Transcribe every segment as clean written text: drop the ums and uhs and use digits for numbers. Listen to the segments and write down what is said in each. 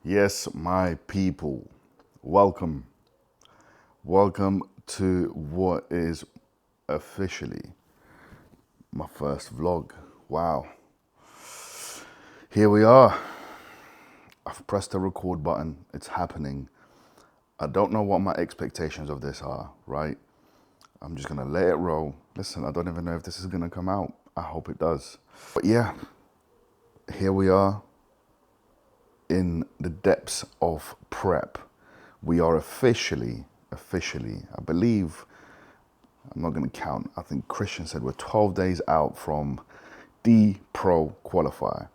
Yes, my people, welcome. Welcome to what is officially my first vlog. Wow. Here we are. I've pressed the record button. It's happening. I don't know what my expectations of this are, right? I'm just going to let it roll. Listen, I don't even know if this is going to come out. I hope it does. But yeah, here we are in the depths of prep. We are officially, I believe, I'm not going to count. I think Christian said we're 12 days out from the Pro Qualifier.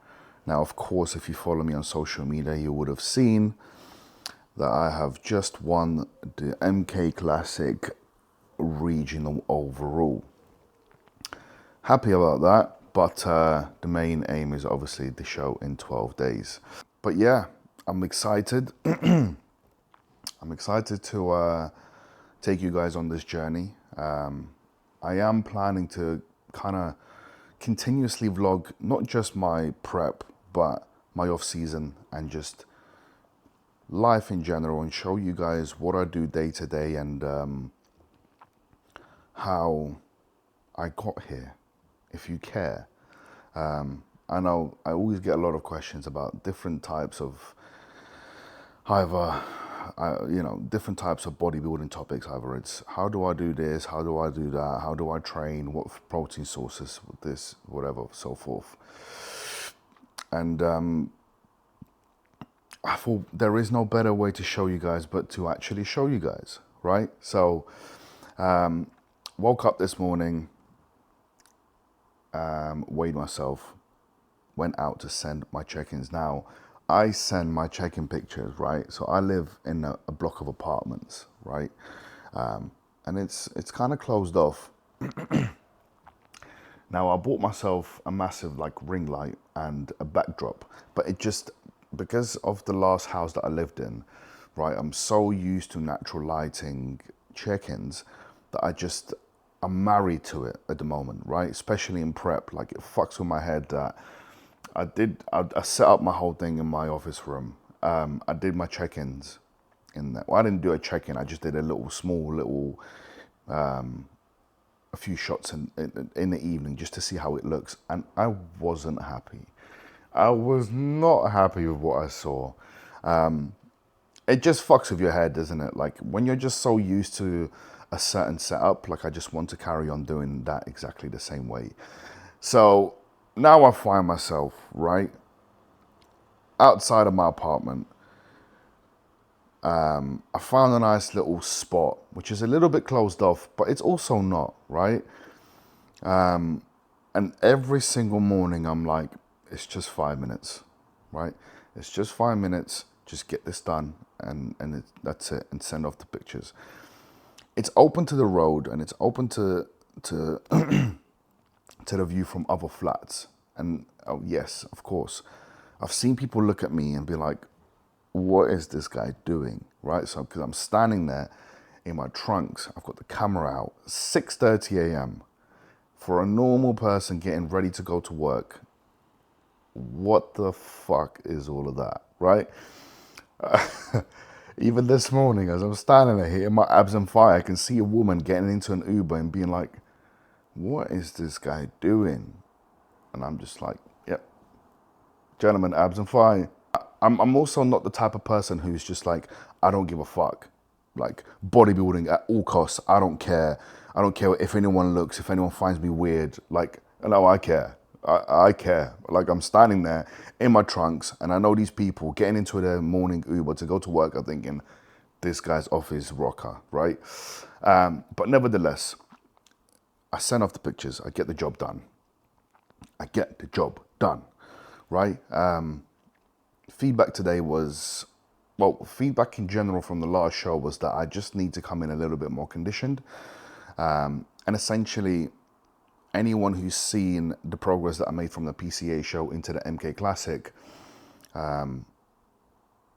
Now, of course, if you follow me on social media, you would have seen that I have just won the MK Classic regional overall. Happy about that, but the main aim is obviously the show in 12 days. But yeah, I'm excited. I'm excited to take you guys on this journey. I am planning to kind of continuously vlog not just my prep, but my off season and just life in general, and show you guys what I do day to day and how I got here, if you care. I know I always get a lot of questions about different types of either different types of bodybuilding topics. Either it's how do I do this, how do I do that, how do I train, what protein sources, this, whatever, so forth. And I thought there is no better way to show you guys but to actually show you guys, right? So woke up this morning, weighed myself, went out to send my check-ins. Now, I send my check-in pictures, right? So I live in a block of apartments, right? And it's kind of closed off. Now, I bought myself a massive like ring light and a backdrop, but it just, because of the last house that I lived in, right? I'm so used to natural lighting check-ins that I'm married to it at the moment, right? Especially in prep, like it fucks with my head that I set up my whole thing in my office room. I did my check-ins in that. Well, I didn't do a check-in. I just did a little a few shots in the evening just to see how it looks, and I wasn't happy. I was not happy with what I saw. It just fucks with your head, doesn't it? Like when you're just so used to a certain setup, like I just want to carry on doing that exactly the same way. So now I find myself right outside of my apartment. I found a nice little spot, which is a little bit closed off, but it's also not, right? And every single morning I'm like, it's just 5 minutes, right? It's just 5 minutes, just get this done, and that's it, and send off the pictures. It's open to the road, and it's open to to the view from other flats. And oh yes, of course, I've seen people look at me and be like, what is this guy doing, right? So because I'm standing there in my trunks, I've got the camera out, 6:30 a.m. For a normal person getting ready to go to work, what the fuck is all of that, right? Even this morning, as I'm standing there hitting my abs on fire, I can see a woman getting into an Uber and being like, what is this guy doing? And I'm just like, yep, gentlemen, abs on fire. I'm also not the type of person who's just like, I don't give a fuck. Like bodybuilding at all costs. I don't care. I don't care if anyone looks, if anyone finds me weird. Like, no, I care. I care. Like I'm standing there in my trunks and I know these people getting into their morning Uber to go to work are thinking, this guy's off his rocker, right? But nevertheless, I send off the pictures. I get the job done. I get the job done, right? Feedback today was, well, feedback in general from the last show was that I just need to come in a little bit more conditioned. And essentially, anyone who's seen the progress that I made from the PCA show into the MK Classic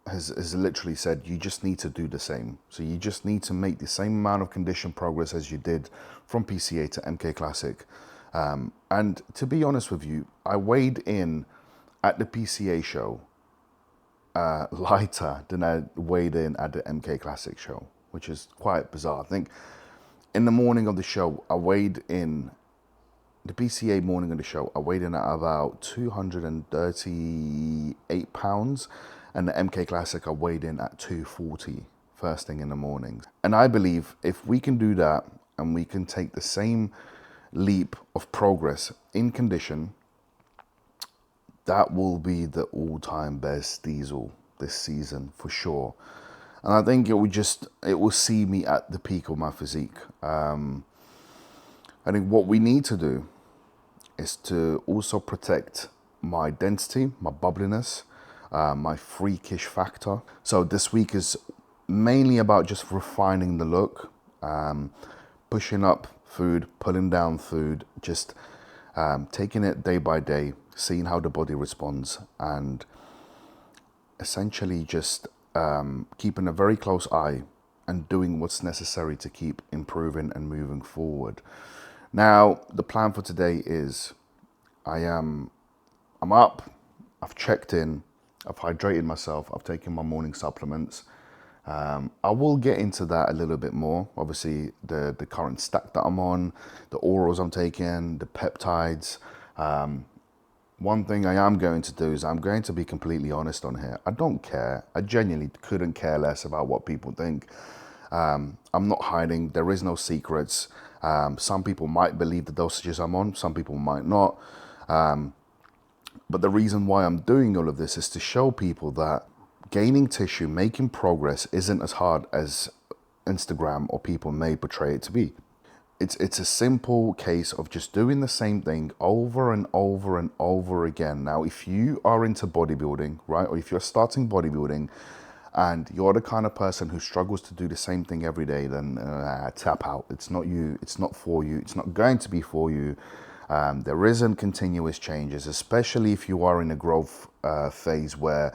has literally said, you just need to do the same. So you just need to make the same amount of condition progress as you did from PCA to MK Classic. And to be honest with you, I weighed in at the PCA show lighter than I weighed in at the MK Classic show, which is quite bizarre. I think in the morning of the show, I weighed in, the PCA morning of the show, I weighed in at about 238 pounds, and the MK Classic, I weighed in at 240 first thing in the morning. And I believe if we can do that and we can take the same leap of progress in condition, that will be the all-time best diesel this season for sure. And I think it will see me at the peak of my physique. I think what we need to do is to also protect my density, my bubbliness, my freakish factor. So this week is mainly about just refining the look, pushing up food, pulling down food, just taking it day by day, seeing how the body responds, and essentially just keeping a very close eye and doing what's necessary to keep improving and moving forward. Now, the plan for today is I'm up, I've checked in, I've hydrated myself, I've taken my morning supplements. I will get into that a little bit more. Obviously, the current stack that I'm on, the orals I'm taking, the peptides. One thing I am going to do is I'm going to be completely honest on here. I don't care. I genuinely couldn't care less about what people think. I'm not hiding. There is no secrets. Some people might believe the dosages I'm on. Some people might not. But the reason why I'm doing all of this is to show people that gaining tissue, making progress isn't as hard as Instagram or people may portray it to be. It's a simple case of just doing the same thing over and over and over again. Now, if you are into bodybuilding, right, or if you're starting bodybuilding and you're the kind of person who struggles to do the same thing every day, then tap out. It's not you. It's not for you. It's not going to be for you. There isn't continuous changes, especially if you are in a growth phase where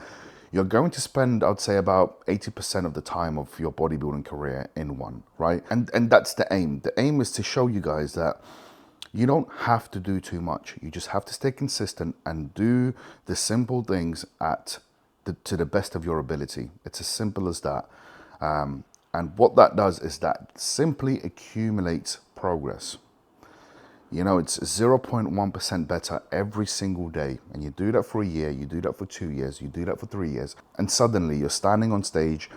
you're going to spend, I'd say, about 80% of the time of your bodybuilding career in one, right? And that's the aim. The aim is to show you guys that you don't have to do too much. You just have to stay consistent and do the simple things to the best of your ability. It's as simple as that. And what that does is that simply accumulates progress. You know, it's 0.1% better every single day. And you do that for a year, you do that for 2 years, you do that for 3 years. And suddenly you're standing on stage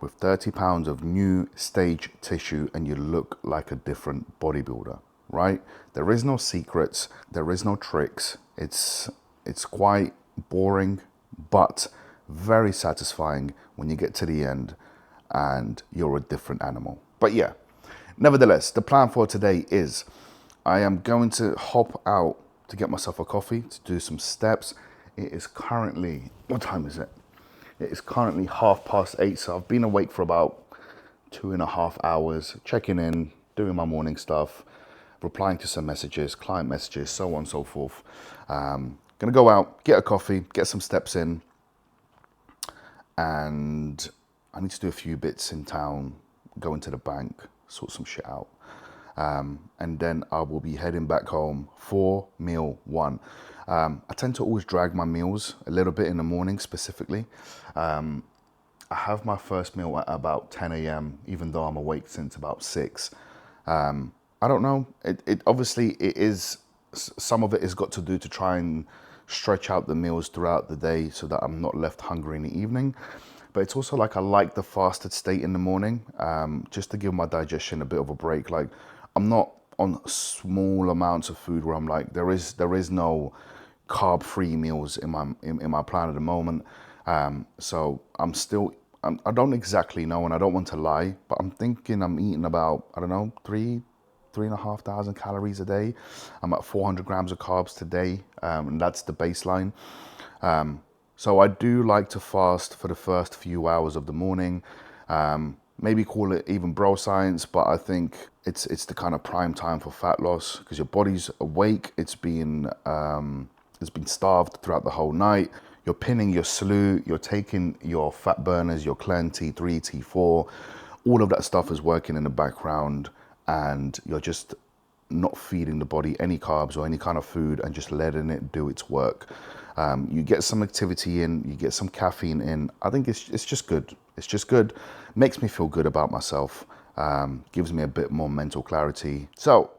with 30 pounds of new stage tissue and you look like a different bodybuilder, right? There is no secrets, there is no tricks. It's quite boring, but very satisfying when you get to the end and you're a different animal. But yeah, nevertheless, the plan for today is I am going to hop out to get myself a coffee, to do some steps. It is currently, what time is it? It is currently 8:30, so I've been awake for about 2.5 hours, checking in, doing my morning stuff, replying to some messages, client messages, so on and so forth. Gonna go out, get a coffee, get some steps in, and I need to do a few bits in town, go into the bank, sort some shit out. And then I will be heading back home for meal one. I tend to always drag my meals a little bit in the morning specifically. I have my first meal at about 10 a.m., even though I'm awake since about 6. I don't know. It obviously it is, some of it has got to do to try and stretch out the meals throughout the day so that I'm not left hungry in the evening. But it's also like I like the fasted state in the morning, just to give my digestion a bit of a break. Like, I'm not on small amounts of food where I'm like, there is no carb-free meals in my plan at the moment. So I don't exactly know, and I don't want to lie, but I'm thinking I'm eating about, I don't know, 3,500 calories a day. I'm at 400 grams of carbs today, and that's the baseline. So I do like to fast for the first few hours of the morning. Maybe call it even bro science, but I think it's the kind of prime time for fat loss because your body's awake. It's been starved throughout the whole night. You're pinning your SLU, you're taking your fat burners, your Clen T3, T4, all of that stuff is working in the background, and you're just not feeding the body any carbs or any kind of food and just letting it do its work. You get some activity in, you get some caffeine in. I think it's just good. It's just good. Makes me feel good about myself. Gives me a bit more mental clarity. So,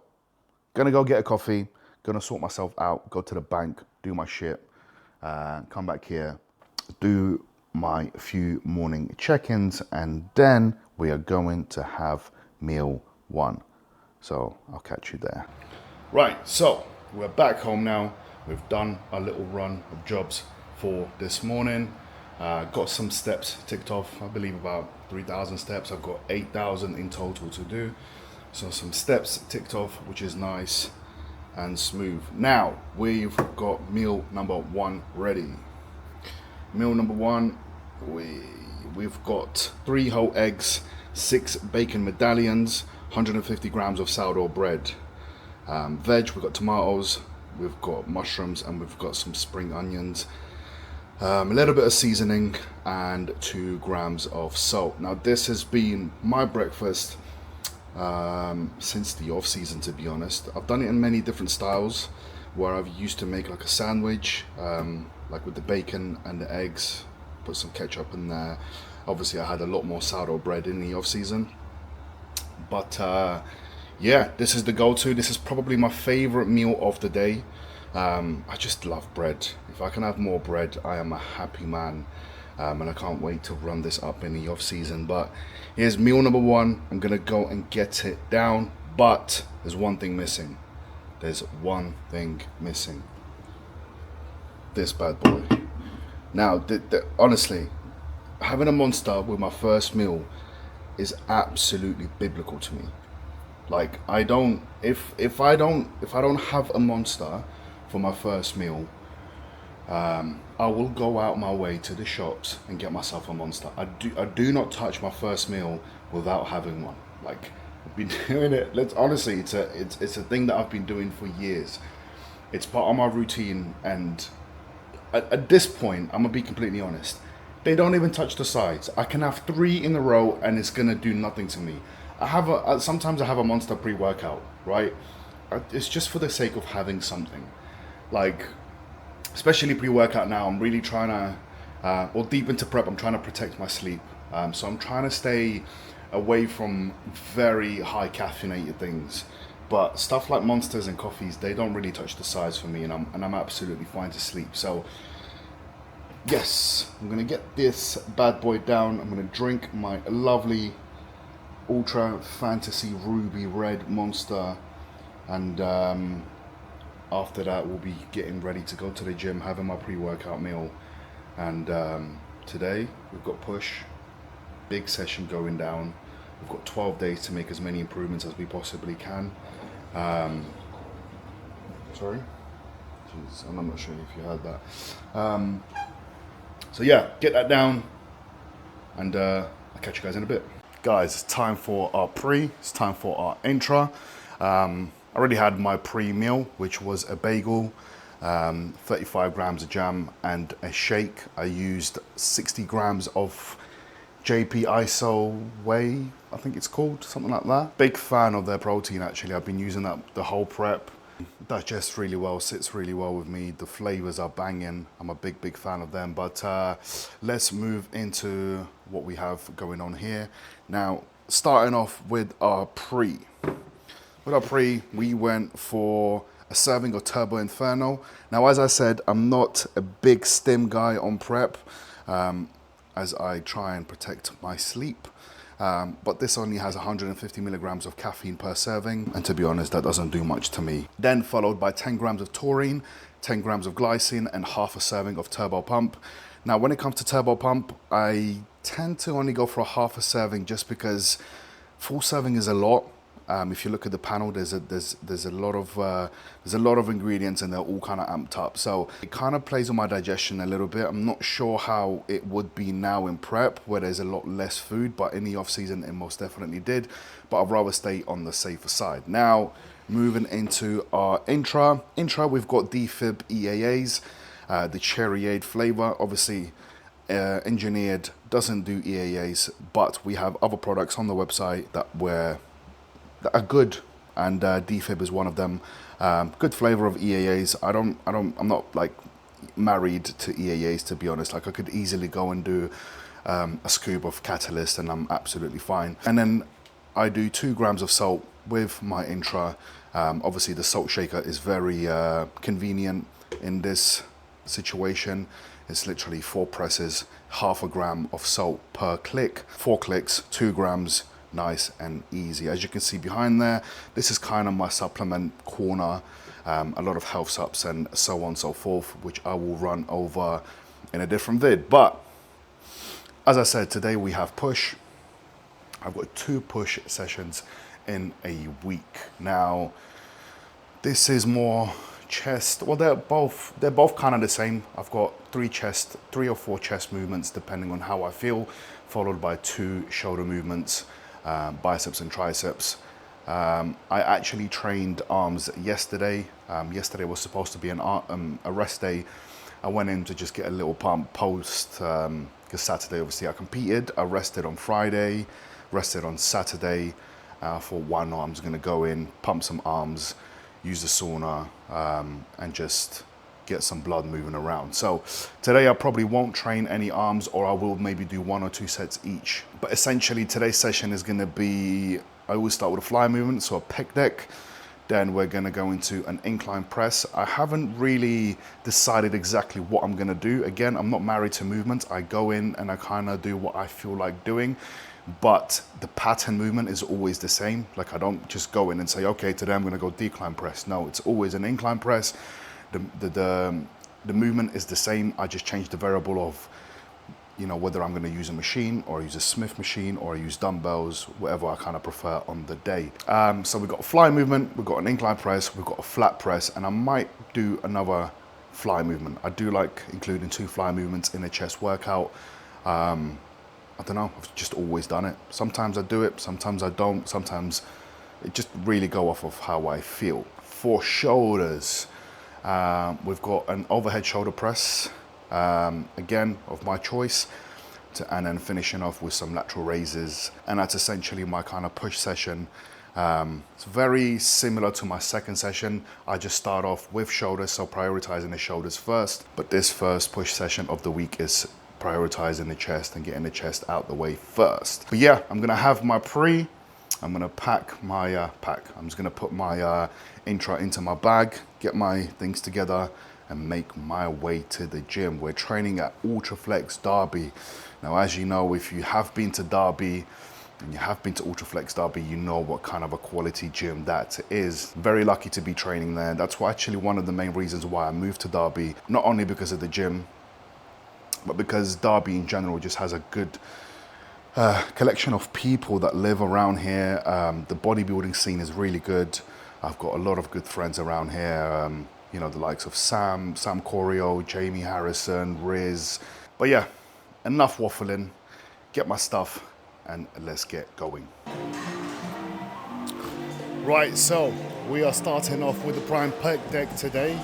gonna go get a coffee, gonna sort myself out, go to the bank, do my shit, come back here, do my few morning check-ins, and then we are going to have meal one. So I'll catch you there. Right, so we're back home now. We've done a little run of jobs for this morning. Got some steps ticked off, I believe about 3,000 steps. I've got 8,000 in total to do. So some steps ticked off, which is nice and smooth. Now we've got meal number one ready. Meal number one, we've got 3 whole eggs, 6 bacon medallions, 150 grams of sourdough bread. Veg, we've got tomatoes, we've got mushrooms, and we've got some spring onions. A little bit of seasoning and 2 grams of salt. Now this has been my breakfast since the off season, to be honest. I've done it in many different styles, where I've used to make like a sandwich, like with the bacon and the eggs, put some ketchup in there. Obviously I had a lot more sourdough bread in the off season, but yeah, this is the go-to. This is probably my favorite meal of the day. I just love bread. If I can have more bread, I am a happy man, and I can't wait to run this up in the off season. But here's meal number one. I'm gonna go and get it down, but there's one thing missing. There's one thing missing. This bad boy. Now, honestly, having a Monster with my first meal is absolutely biblical to me. Like, if I don't have a Monster for my first meal, I will go out my way to the shops and get myself a Monster. I do not touch my first meal without having one. Like, I've been doing it. Honestly, it's a thing that I've been doing for years. It's part of my routine, and at this point, I'm gonna be completely honest. They don't even touch the sides. I can have 3 in a row, and it's gonna do nothing to me. Sometimes I have a Monster pre-workout, right? It's just for the sake of having something. Like, especially pre-workout now, I'm really trying to, or deep into prep, I'm trying to protect my sleep. So I'm trying to stay away from very high caffeinated things. But stuff like Monsters and coffees, they don't really touch the sides for me, and I'm absolutely fine to sleep. So yes, I'm gonna get this bad boy down. I'm gonna drink my lovely Ultra Fantasy Ruby Red Monster, and after that we'll be getting ready to go to the gym, having my pre-workout meal. And today we've got push, big session going down. We've got 12 days to make as many improvements as we possibly can. Sorry? Jeez, I'm not sure if you heard that. So yeah, get that down, and I'll catch you guys in a bit. Guys, it's time for our pre, it's time for our intra. I already had my pre-meal, which was a bagel, 35 grams of jam, and a shake. I used 60 grams of JP ISO Whey, I think it's called, something like that. Big fan of their protein, actually. I've been using that the whole prep. Digests really well, sits really well with me. The flavors are banging. I'm a big fan of them. But let's move into what we have going on here. Now, starting off with our pre. With our pre, we went for a serving of Turbo Inferno. Now, as I said, I'm not a big stim guy on prep, as I try and protect my sleep. But this only has 150 milligrams of caffeine per serving, and to be honest, that doesn't do much to me. Then followed by 10 grams of taurine, 10 grams of glycine, and half a serving of Turbo Pump. Now, when it comes to Turbo Pump, I tend to only go for a half a serving, just because full serving is a lot. If you look at the panel, there's a lot of ingredients, and they're all kind of amped up. So it kind of plays on my digestion a little bit. I'm not sure how it would be now in prep, where there's a lot less food, but in the off season, it most definitely did. But I'd rather stay on the safer side. Now, moving into our intra. We've got Defib EAAs, the Cherryade flavor. Obviously, Engineered doesn't do EAAs, but we have other products on the website that are good. and defib is one of them. Good flavor of EAAs. I'm not like married to EAAs, to be honest. Like I could easily go and do a scoop of Catalyst and I'm absolutely fine. And then I do 2 grams of salt with my intra. Obviously the salt shaker is very convenient in this situation. It's literally 4 presses, half a gram of salt per click, 4 clicks, 2 grams, nice and easy. As you can see behind there, this is kind of my supplement corner. A lot of health subs and so on and so forth, which I will run over in a different vid. But as I said, today we have push. I've got 2 push sessions in a week. Now, this is more chest. Well, they're both kind of the same. I've got 3 or 4 chest movements depending on how I feel, followed by 2 shoulder movements, biceps and triceps. I actually trained arms yesterday. Yesterday was supposed to be a rest day. I went in to just get a little pump post, because Saturday obviously I competed. I rested on Friday, rested on Saturday. For one, I'm just gonna go in, pump some arms, use the sauna, and just get some blood moving around. So today I probably won't train any arms, or I will maybe do 1 or 2 sets each. But essentially today's session is gonna be, I always start with a fly movement, so a pec deck. Then we're gonna go into an incline press. I haven't really decided exactly what I'm gonna do. Again, I'm not married to movements. I go in and I kind of do what I feel like doing, but the pattern movement is always the same. Like I don't just go in and say, okay, today I'm gonna go decline press. No, it's always an incline press. The movement is the same. I just change the variable of, you know, whether I'm going to use a machine or use a Smith machine or use dumbbells, whatever I kind of prefer on the day. So we've got a fly movement, we've got an incline press, we've got a flat press, and I might do another fly movement. I do like including 2 fly movements in a chest workout. I don't know, I've just always done it. Sometimes I do it, sometimes I don't. Sometimes it just really go off of how I feel. For shoulders, we've got an overhead shoulder press, again, of my choice, and then finishing off with some lateral raises. And that's essentially my kind of push session. It's very similar to my second session. I just start off with shoulders, so prioritizing the shoulders first. But this first push session of the week is prioritizing the chest and getting the chest out the way first. But yeah, I'm gonna have my pre. I'm gonna pack my I'm just gonna put my intra into my bag, get my things together, and make my way to the gym. We're training at Ultraflex Derby. Now, as you know, if you have been to Derby and you have been to Ultraflex Derby, you know what kind of a quality gym that is. Very lucky to be training there. That's actually one of the main reasons why I moved to Derby, not only because of the gym, but because Derby in general just has a good collection of people that live around here. The bodybuilding scene is really good. I've got a lot of good friends around here. You know, the likes of Sam Corio, Jamie Harrison, Riz. But yeah, enough waffling. Get my stuff and let's get going. Right, so we are starting off with the Prime Pec Deck today.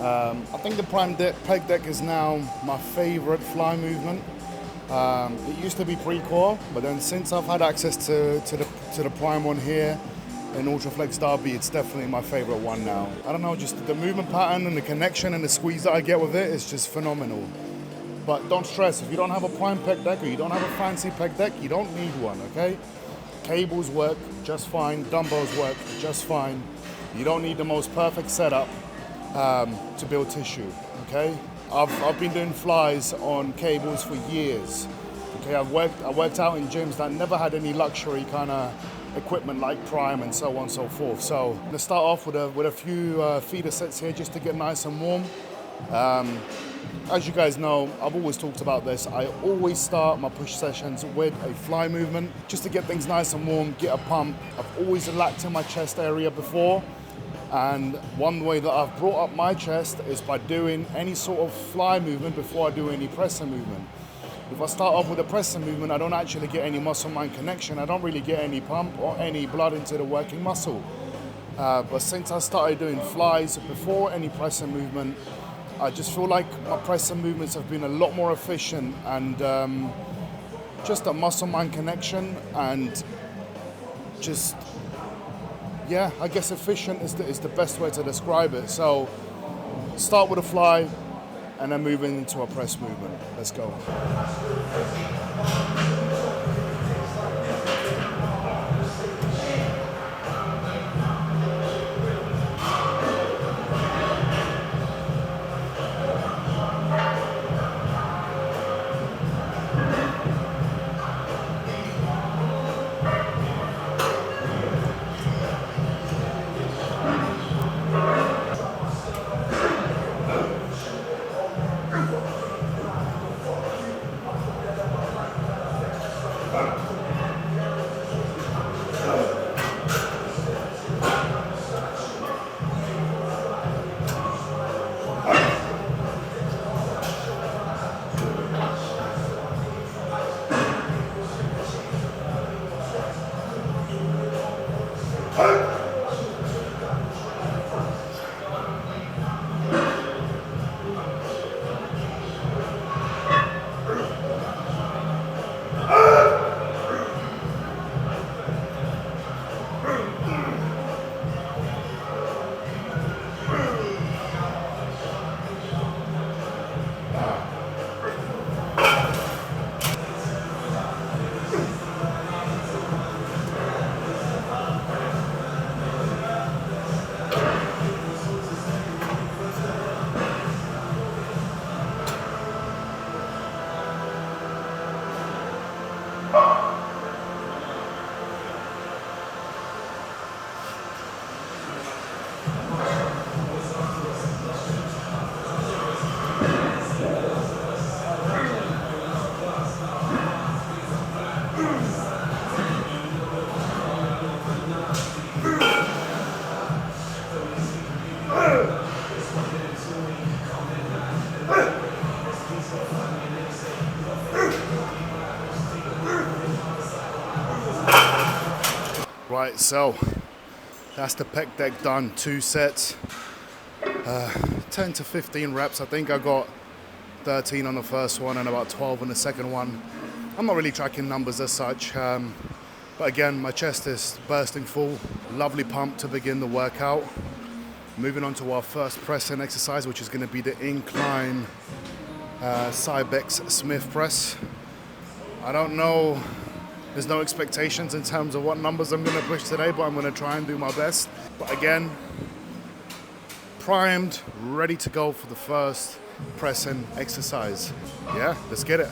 I think the Prime Pec Deck is now my favorite fly movement. It used to be pre-core, but then since I've had access to the Prime one here in Ultraflex Derby, it's definitely my favorite one now. I don't know, just the movement pattern and the connection and the squeeze that I get with it is just phenomenal. But don't stress, if you don't have a Prime Pec Deck or you don't have a fancy Pec Deck, you don't need one, okay? Cables work just fine, dumbbells work just fine. You don't need the most perfect setup to build tissue, okay? I've been doing flies on cables for years. Okay, I worked out in gyms that never had any luxury kind of equipment like Prime and so on and so forth. So I'm gonna start off with a few feeder sets here just to get nice and warm. As you guys know, I've always talked about this. I always start my push sessions with a fly movement just to get things nice and warm, get a pump. I've always lacked in my chest area before. And one way that I've brought up my chest is by doing any sort of fly movement before I do any presser movement. If I start off with a presser movement, I don't actually get any muscle-mind connection. I don't really get any pump or any blood into the working muscle. But since I started doing flies before any presser movement, I just feel like my presser movements have been a lot more efficient and just a muscle-mind connection and just, Yeah, I guess efficient is the best way to describe it. So start with a fly and then move into a press movement. Let's go. Right, so that's the pec deck done. 2 sets, 10 to 15 reps. I think I got 13 on the first one and about 12 on the second one. I'm not really tracking numbers as such, but again, my chest is bursting full. Lovely pump to begin the workout. Moving on to our first press-in exercise, which is going to be the incline Cybex Smith press. I don't know. There's no expectations in terms of what numbers I'm going to push today, but I'm going to try and do my best. But again, primed, ready to go for the first press-in exercise. Yeah, let's get it.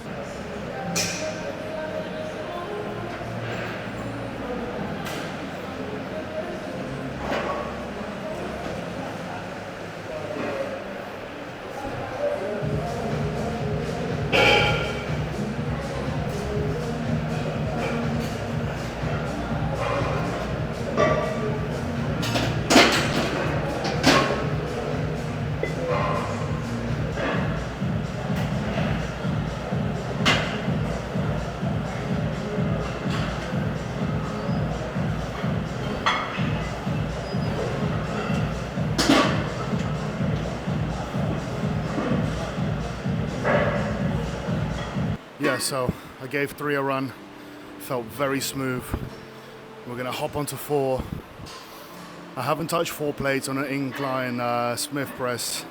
Yeah, so I gave 3 a run, felt very smooth. We're gonna hop onto 4. I haven't touched 4 plates on an incline Smith press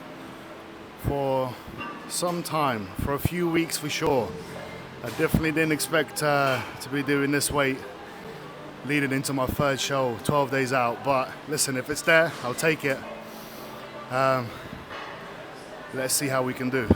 for some time, for a few weeks for sure. I definitely didn't expect to be doing this weight leading into my third show, 12 days out. But listen, if it's there, I'll take it. Let's see how we can do.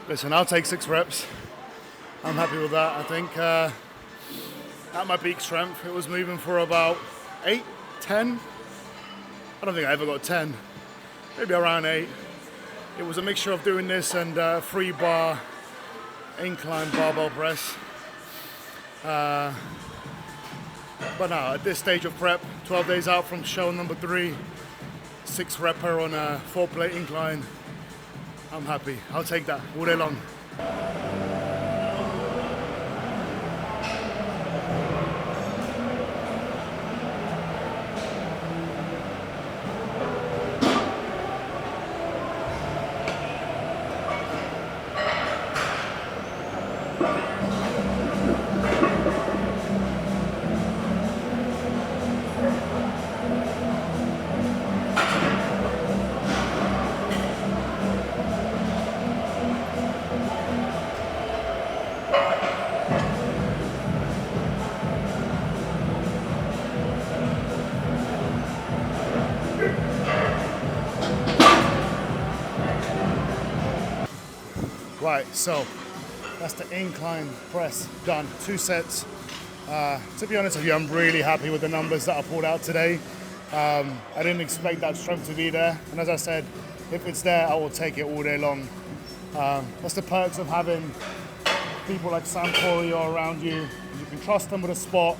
Listen, I'll take 6 reps. I'm happy with that. I think at my peak strength, it was moving for about 8, 10. I don't think I ever got 10. Maybe around 8. it was a mixture of doing this and 3-bar incline barbell press. But now, at this stage of prep, 12 days out from show number 3, 6 repper on a 4-plate incline, I'm happy. I'll take that all day long. Right, so that's the incline press done. 2 sets. To be honest with you, I'm really happy with the numbers that I pulled out today. I didn't expect that strength to be there. And as I said, if it's there, I will take it all day long. That's the perks of having people like Sam Poirier around you. You can trust them with a spot.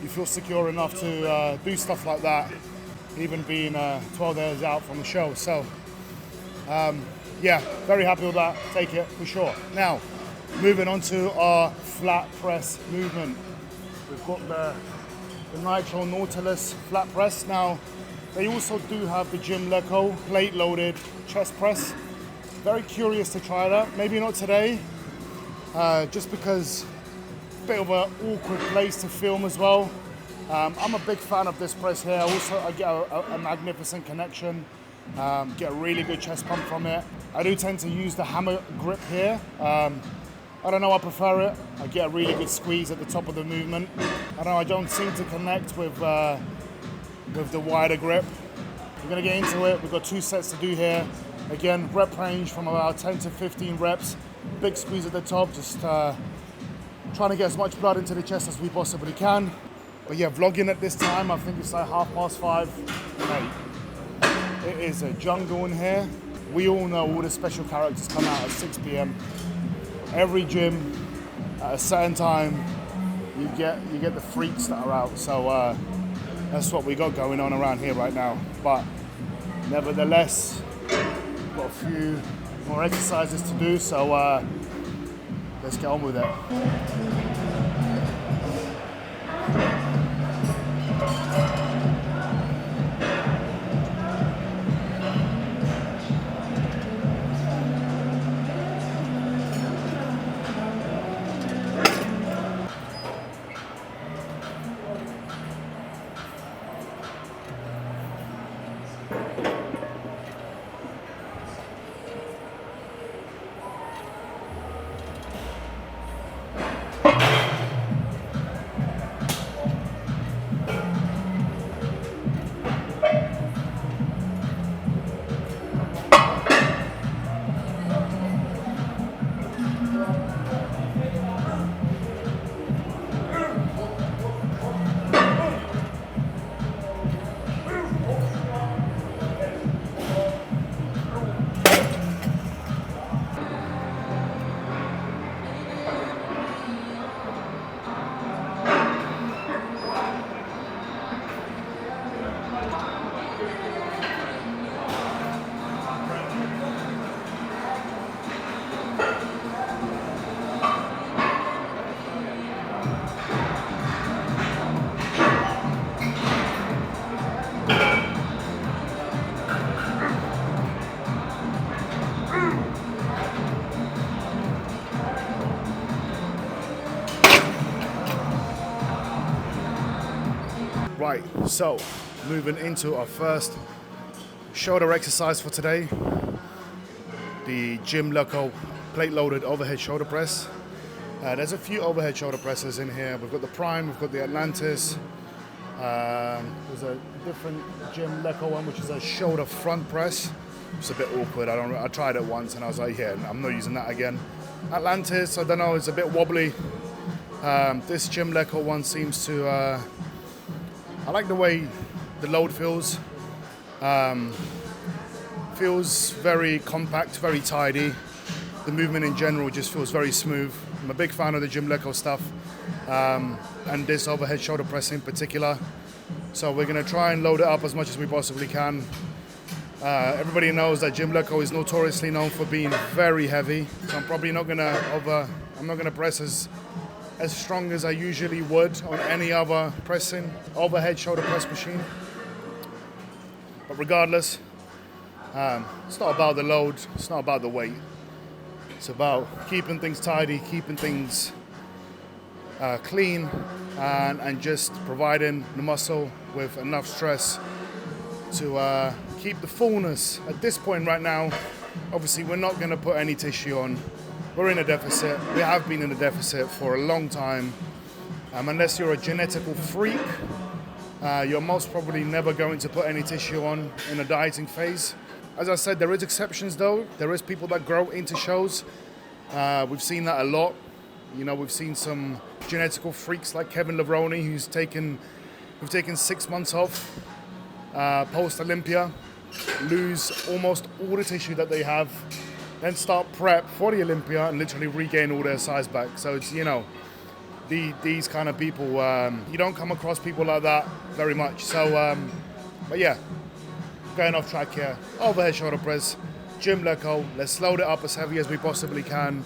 You feel secure enough to do stuff like that, even being 12 days out from the show. So, yeah, very happy with that. Take it for sure. Now, moving on to our flat press movement. We've got the Nitro Nautilus flat press. Now, they also do have the Jim Leco plate loaded chest press. Very curious to try that. Maybe not today, just because a bit of an awkward place to film as well. I'm a big fan of this press here. Also, I get a magnificent connection. Get a really good chest pump from it. I do tend to use the hammer grip here. I don't know, I prefer it. I get a really good squeeze at the top of the movement. I don't seem to connect with the wider grip. We're gonna get into it. We've got 2 sets to do here. Again, rep range from about 10 to 15 reps. Big squeeze at the top, just trying to get as much blood into the chest as we possibly can. But yeah, vlogging at this time, I think it's like 5:30. Mate, it is a jungle in here. We all know all the special characters come out at 6 p.m. Every gym at a certain time, you get the freaks that are out. So that's what we got going on around here right now. But nevertheless, we've got a few more exercises to do. So let's get on with it. Right, so moving into our first shoulder exercise for today, the Jim Leco plate loaded overhead shoulder press. There's a few overhead shoulder presses in here. We've got the Prime, we've got the Atlantis. There's a different Jim Leco one, which is a shoulder front press. It's a bit awkward. I tried it once and I was like, yeah, I'm not using that again. Atlantis, I don't know, it's a bit wobbly. This Jim Leco one seems to, I like the way the load feels. feels very compact, very tidy. The movement in general just feels very smooth. I'm a big fan of the Gymleco stuff, and this overhead shoulder press in particular. So we're going to try and load it up as much as we possibly can. Everybody knows that Gymleco is notoriously known for being very heavy, so I'm probably not going to press as strong as I usually would on any other overhead shoulder press machine. But regardless, it's not about the load, it's not about the weight. It's about keeping things tidy, keeping things clean, and just providing the muscle with enough stress to keep the fullness. At this point right now, obviously we're not going to put any tissue on. We're in a deficit. We have been in a deficit for a long time. Unless you're a genetical freak, you're most probably never going to put any tissue on in a dieting phase. As I said, there is exceptions though. There is people that grow into shows. We've seen that a lot. We've seen some genetical freaks like Kevin Levrone, who've taken 6 months off post-Olympia, lose almost all the tissue that they have, then start prep for the Olympia and literally regain all their size back. So it's, these kind of people, you don't come across people like that very much. So, but yeah, going off track here. Overhead shoulder press, Gymleco. Let's load it up as heavy as we possibly can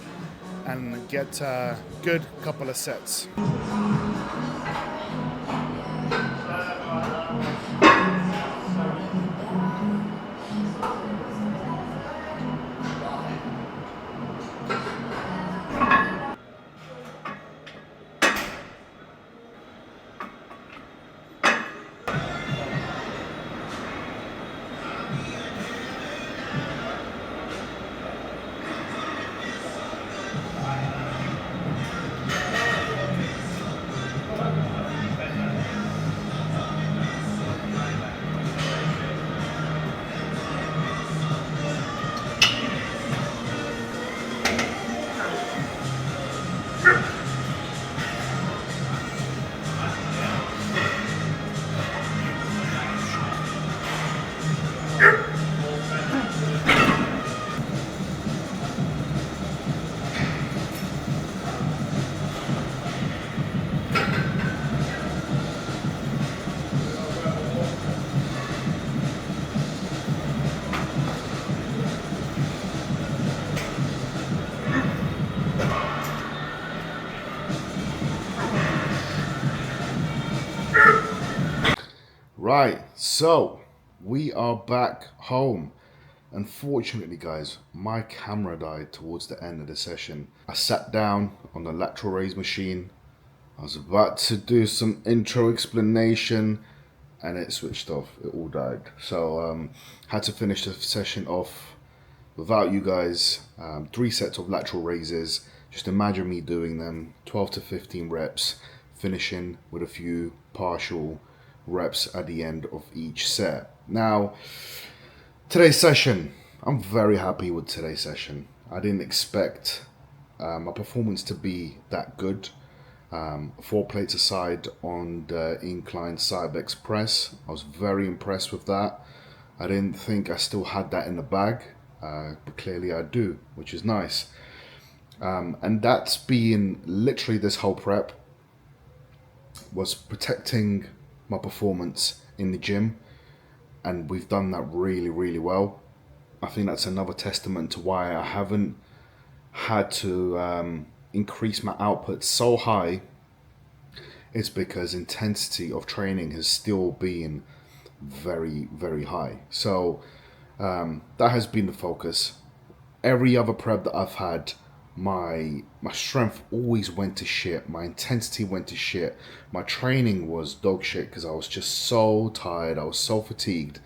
and get a good couple of sets. Right, so we are back home. Unfortunately, guys, my camera died towards the end of the session. I sat down on the lateral raise machine. I was about to do some intro explanation and it switched off. It all died. So had to finish the session off without you guys. 3 sets of lateral raises. Just imagine me doing them, 12 to 15 reps, finishing with a few partial reps at the end of each set. Now, today's session, I'm very happy with today's session. I didn't expect my performance to be that good. 4 plates aside on the incline Cybex press. I was very impressed with that. I didn't think I still had that in the bag, but clearly I do, which is nice. And that's been literally this whole prep was protecting my performance in the gym, and we've done that really, really well. I think that's another testament to why I haven't had to increase my output so high. It's because intensity of training has still been very, very high. So that has been the focus. Every other prep that I've had, my strength always went to shit. My intensity went to shit. My training was dog shit because I was just so tired. I was so fatigued.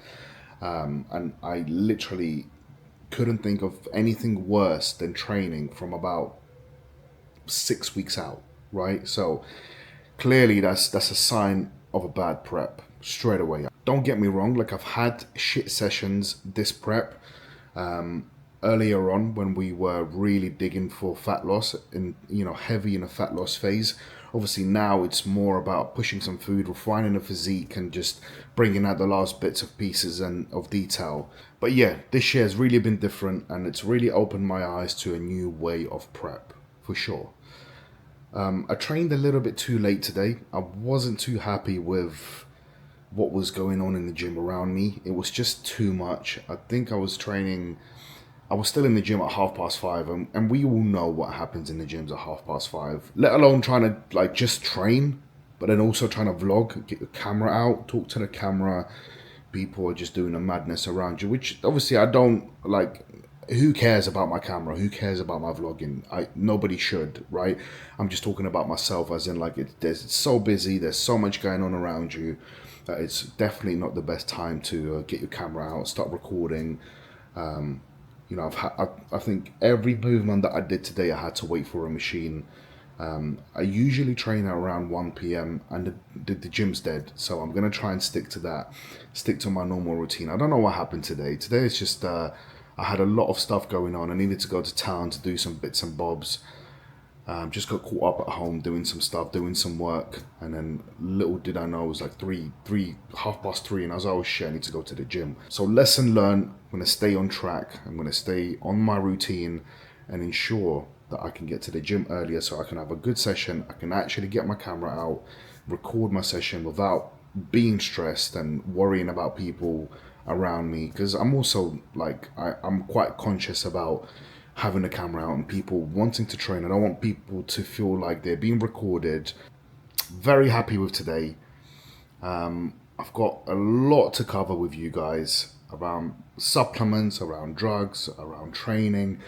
And I literally couldn't think of anything worse than training from about 6 weeks out, right? So clearly that's a sign of a bad prep straight away. Don't get me wrong, like I've had shit sessions this prep. earlier on when we were really digging for fat loss and, heavy in a fat loss phase. Obviously now it's more about pushing some food, refining the physique, and just bringing out the last bits of pieces and of detail. But yeah, this year has really been different, and it's really opened my eyes to a new way of prep, for sure. I trained a little bit too late today. I wasn't too happy with what was going on in the gym around me. It was just too much. I think I was still in the gym at 5:30, and we all know what happens in the gyms at 5:30, let alone trying to like just train, but then also trying to vlog, get the camera out, talk to the camera. People are just doing a madness around you, which obviously I don't like. Who cares about my camera? Who cares about my vlogging? Nobody should, right? I'm just talking about myself, as in like it's so busy, there's so much going on around you that it's definitely not the best time to get your camera out, start recording. I think every movement that I did today, I had to wait for a machine. I usually train at around 1 p.m. and the gym's dead, so I'm gonna try and stick to that, stick to my normal routine. I don't know what happened today. Today it's just I had a lot of stuff going on. I needed to go to town to do some bits and bobs. Just got caught up at home doing some stuff, doing some work, and then little did I know it was like 3:30, and I was like, oh shit, I need to go to the gym. So lesson learned. I'm gonna stay on track. I'm gonna stay on my routine and ensure that I can get to the gym earlier so I can have a good session. I can actually get my camera out, record my session without being stressed and worrying about people around me, because I'm also like I'm quite conscious about having the camera out and people wanting to train. I don't want people to feel like they're being recorded. Very happy with today. I've got a lot to cover with you guys around supplements, around drugs, around training,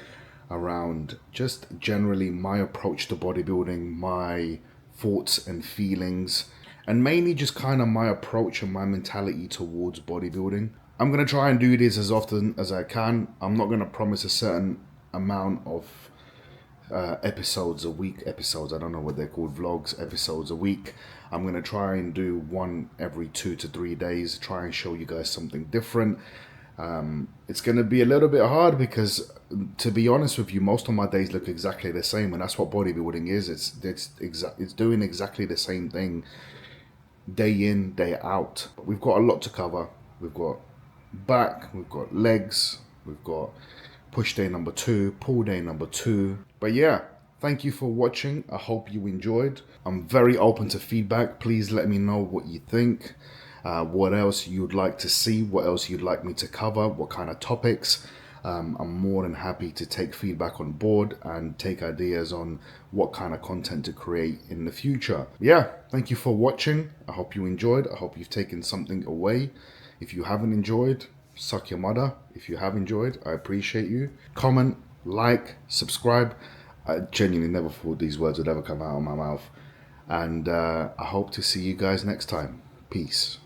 around just generally my approach to bodybuilding, my thoughts and feelings, and mainly just kind of my approach and my mentality towards bodybuilding. I'm going to try and do this as often as I can. I'm not going to promise a certain amount of episodes a week. I don't know what they're called, vlogs, episodes a week. I'm going to try and do one every 2 to 3 days, try and show you guys something different. It's going to be a little bit hard because, to be honest with you, most of my days look exactly the same, and that's what bodybuilding is. It's doing exactly the same thing day in, day out. We've got a lot to cover. We've got back, we've got legs, we've got push day number 2, pull day number 2. But yeah, thank you for watching. I hope you enjoyed. I'm very open to feedback. Please let me know what you think, what else you'd like to see, what else you'd like me to cover, what kind of topics. I'm more than happy to take feedback on board and take ideas on what kind of content to create in the future. Yeah, thank you for watching. I hope you enjoyed. I hope you've taken something away. If you haven't enjoyed, suck your mother. If you have enjoyed, I appreciate you. Comment, like, subscribe. I genuinely never thought these words would ever come out of my mouth. And I hope to see you guys next time. Peace.